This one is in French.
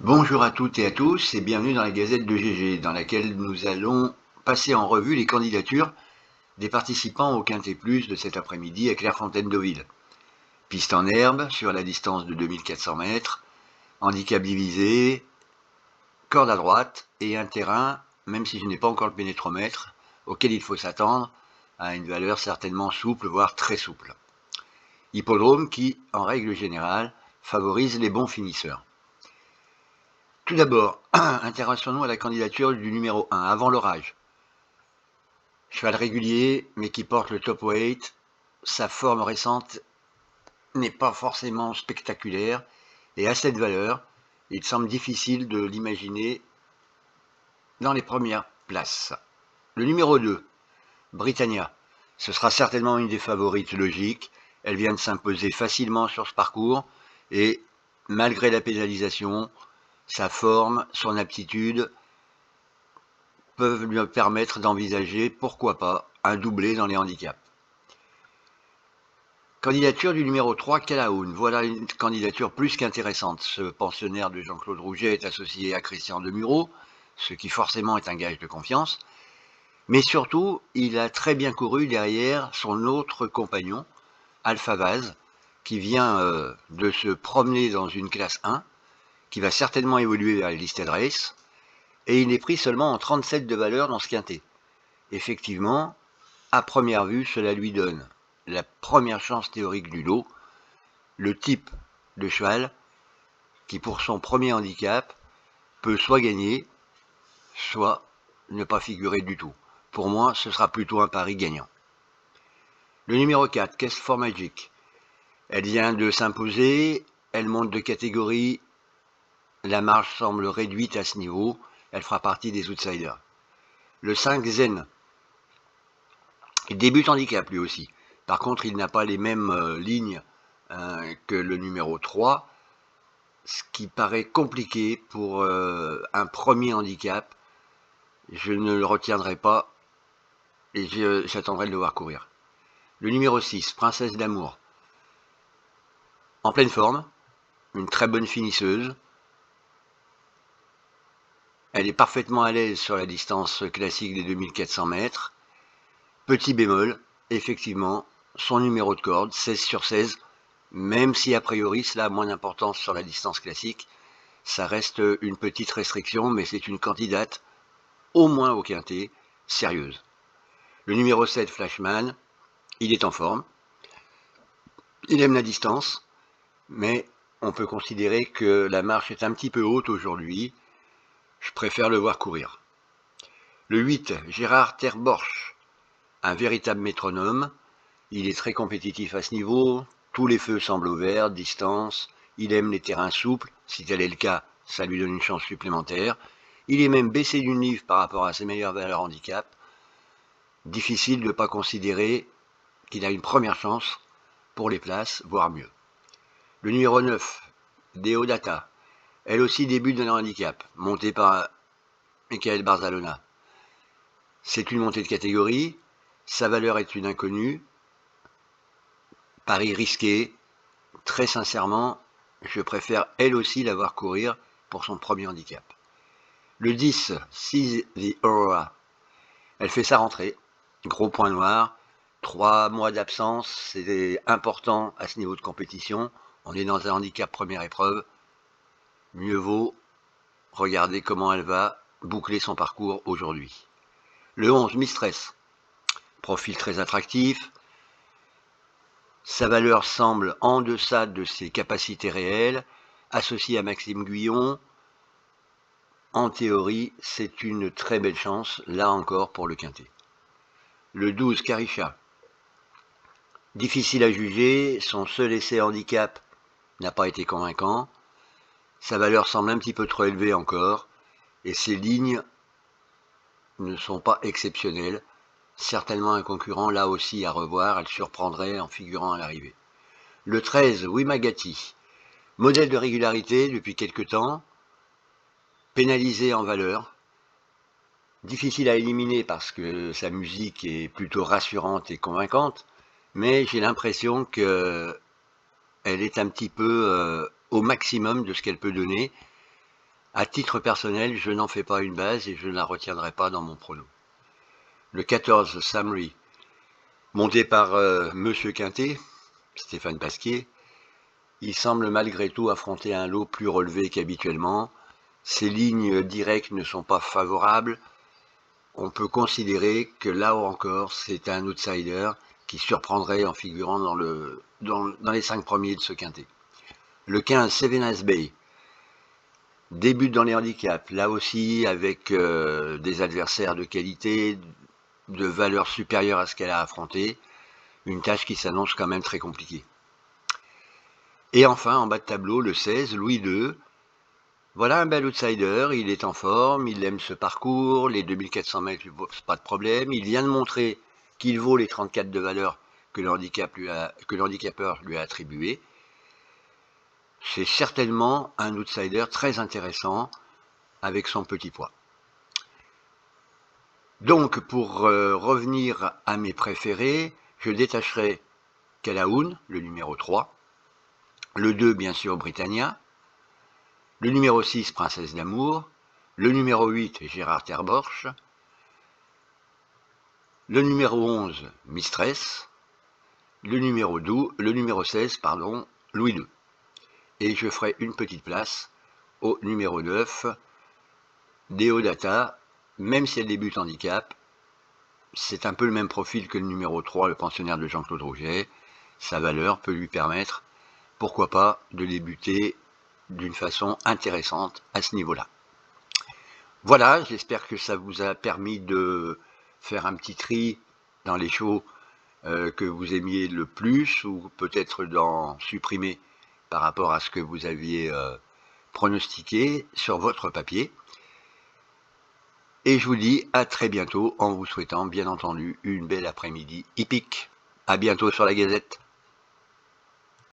Bonjour à toutes et à tous et bienvenue dans la Gazette de GG, dans laquelle nous allons passer en revue les candidatures des participants au Quintet Plus de cet après-midi à Clairefontaine-Deauville. Piste en herbe sur la distance de 2400 mètres, handicap divisé, corde à droite et un terrain, même si je n'ai pas encore le pénétromètre, auquel il faut s'attendre à une valeur certainement souple, voire très souple. Hippodrome qui, en règle générale, favorise les bons finisseurs. Tout d'abord, intéressons-nous à la candidature du numéro 1, Avant l'orage. Cheval régulier, mais qui porte le top weight. Sa forme récente n'est pas forcément spectaculaire, et à cette valeur, il semble difficile de l'imaginer dans les premières places. Le numéro 2, Britannia. Ce sera certainement une des favorites logiques. Elle vient de s'imposer facilement sur ce parcours, et malgré la pénalisation, sa forme, son aptitude peuvent lui permettre d'envisager, pourquoi pas, un doublé dans les handicaps. Candidature du numéro 3, Calaoun. Voilà une candidature plus qu'intéressante. Ce pensionnaire de Jean-Claude Rouget est associé à Christian Demureau, ce qui forcément est un gage de confiance. Mais surtout, il a très bien couru derrière son autre compagnon, Alpha Vaz, qui vient de se promener dans une classe 1, qui va certainement évoluer vers les listed race, et il est pris seulement en 37 de valeur dans ce quintet. Effectivement, à première vue, cela lui donne la première chance théorique du lot, le type de cheval qui, pour son premier handicap, peut soit gagner, soit ne pas figurer du tout. Pour moi, ce sera plutôt un pari gagnant. Le numéro 4, Quest for Magic. Elle vient de s'imposer, elle monte de catégorie, la marge semble réduite à ce niveau, elle fera partie des outsiders. Le 5, Zen. Il débute handicap lui aussi. Par contre, il n'a pas les mêmes lignes que le numéro 3, ce qui paraît compliqué pour un premier handicap. Je ne le retiendrai pas et j'attendrai de le voir courir. Le numéro 6, Princesse d'amour. En pleine forme, une très bonne finisseuse. Elle est parfaitement à l'aise sur la distance classique des 2400 mètres. Petit bémol, effectivement, son numéro de corde, 16 sur 16, même si a priori cela a moins d'importance sur la distance classique, ça reste une petite restriction, mais c'est une candidate, au moins au quintet, sérieuse. Le numéro 7, Flashman, il est en forme, il aime la distance, mais on peut considérer que la marche est un petit peu haute aujourd'hui, je préfère le voir courir. Le 8, Gérard Terborch, un véritable métronome, il est très compétitif à ce niveau, tous les feux semblent au vert, distance, il aime les terrains souples, si tel est le cas, ça lui donne une chance supplémentaire. Il est même baissé d'une livre par rapport à ses meilleures valeurs handicap. Difficile de ne pas considérer qu'il a une première chance pour les places, voire mieux. Le numéro 9, Deodata, elle aussi débute d'un handicap, montée par Michael Barzalona. C'est une montée de catégorie, sa valeur est une inconnue, pari risqué, très sincèrement, je préfère elle aussi la voir courir pour son premier handicap. Le 10, Seize the Aurora. Elle fait sa rentrée, gros point noir, 3 mois d'absence, c'est important à ce niveau de compétition. On est dans un handicap première épreuve. Mieux vaut regarder comment elle va boucler son parcours aujourd'hui. Le 11, Mistress. Profil très attractif. Sa valeur semble en deçà de ses capacités réelles. Associé à Maxime Guyon, en théorie, c'est une très belle chance, là encore, pour le quintet. Le 12, Karisha. Difficile à juger, son seul essai handicap n'a pas été convaincant. Sa valeur semble un petit peu trop élevée encore, et ses lignes ne sont pas exceptionnelles. Certainement un concurrent là aussi à revoir, elle surprendrait en figurant à l'arrivée. Le 13, Wimagati. Modèle de régularité depuis quelque temps, pénalisé en valeur, difficile à éliminer parce que sa musique est plutôt rassurante et convaincante, mais j'ai l'impression qu'elle est un petit peu au maximum de ce qu'elle peut donner. À titre personnel, je n'en fais pas une base et je ne la retiendrai pas dans mon prono. Le 14, Samri, monté par Monsieur Quintet, Stéphane Pasquier, il semble malgré tout affronter un lot plus relevé qu'habituellement. Ses lignes directes ne sont pas favorables. On peut considérer que là encore, c'est un outsider qui surprendrait en figurant dans les 5 premiers de ce quintet. Le 15, Sevenas Bay, débute dans les handicaps, là aussi avec des adversaires de qualité, de valeur supérieure à ce qu'elle a affronté, une tâche qui s'annonce quand même très compliquée. Et enfin, en bas de tableau, le 16, Louis II. Voilà un bel outsider, il est en forme, il aime ce parcours, les 2400 mètres lui posent pas de problème, il vient de montrer qu'il vaut les 34 de valeur que le handicapeur lui a attribué. C'est certainement un outsider très intéressant avec son petit poids. Donc pour revenir à mes préférés, je détacherai Calaoun, le numéro 3, le 2 bien sûr Britannia, le numéro 6 Princesse d'amour, le numéro 8 Gérard Terborch, le numéro 11 Mistress, le numéro 16 Louis II. Et je ferai une petite place au numéro 9 Deodata, même si elle débute handicap, c'est un peu le même profil que le numéro 3, le pensionnaire de Jean-Claude Rouget. Sa valeur peut lui permettre, pourquoi pas, de débuter d'une façon intéressante à ce niveau-là. Voilà, j'espère que ça vous a permis de faire un petit tri dans les chevaux que vous aimiez le plus, ou peut-être d'en supprimer par rapport à ce que vous aviez pronostiqué sur votre papier. Et je vous dis à très bientôt en vous souhaitant bien entendu une belle après-midi hippique. À bientôt sur la Gazette.